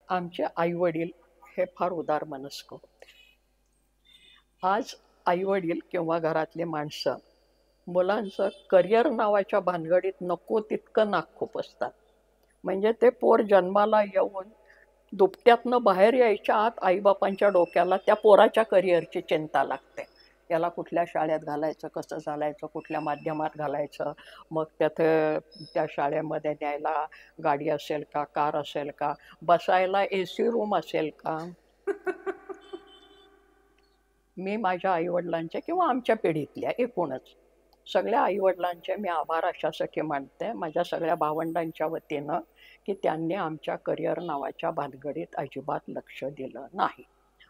आमचे आईवडील हे फार उदार मनस्क होते. आज आईवडील किंवा घरातले माणसं मुलांचं करिअर नावाच्या भानगडीत नको तितकं नाक खुपसतात. म्हणजे ते पोर जन्माला येऊन दुपट्यातनं बाहेर यायच्या आत आईबापांच्या डोक्याला त्या पोराच्या करिअरची चिंता लागते. याला कुठल्या शाळेत घालायचं, कसं घालायचं, कुठल्या माध्यमात घालायचं, मग त्या शाळेमध्ये न्यायला गाडी असेल का, कार असेल का, बसायला AC रूम असेल का. मी माझ्या आईवडिलांचे किंवा आमच्या पिढीतल्या एकूणच सगळ्या आईवडिलांचे मी आभार अशासाठी मानते माझ्या सगळ्या भावंडांच्या वतीनं की त्यांनी आमच्या करिअर नावाच्या भानगडीत अजिबात लक्ष दिलं नाही.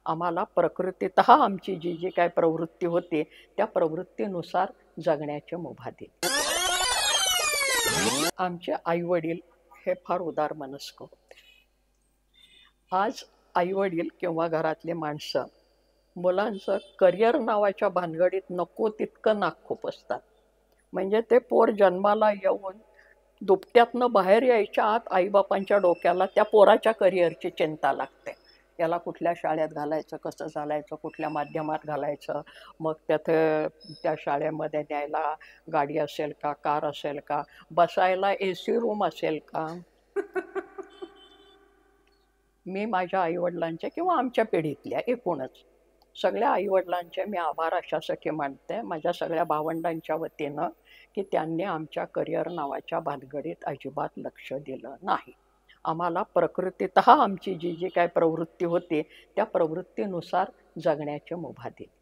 आम्हाला प्रकृतीतः आमची जी जी काय प्रवृत्ती होती त्या प्रवृत्तीनुसार जगण्याची मुभा दिली. आमचे आईवडील हे फार उदार मनस्क होते. आज आईवडील किंवा घरातले माणसं मुलांचं करिअर नावाच्या भानगडीत नको तितकं नाक खुपसतात. म्हणजे ते पोर जन्माला येऊन दुपट्यातनं बाहेर यायच्या आत आईबापांच्या डोक्याला त्या पोराच्या करिअरची चिंता लागते. याला कुठल्या शाळेत घालायचं, कसं घालायचं, कुठल्या माध्यमात घालायचं, मग त्या शाळेमध्ये न्यायला गाडी असेल का, कार असेल का, बसायला AC रूम असेल का. मी माझ्या आईवडिलांचे किंवा आमच्या पिढीतल्या एकूणच सगळ्या आईवडिलांचे मी आभार अशासाठी मानते माझ्या सगळ्या भावंडांच्या वतीनं की त्यांनी आमच्या करिअर नावाच्या भानगडीत अजिबात लक्ष दिलं नाही. आम्हाला प्रकृतीतः आमची जी जी काय प्रवृत्ती होती त्या प्रवृत्तीनुसार जगण्याची मुभा दिली.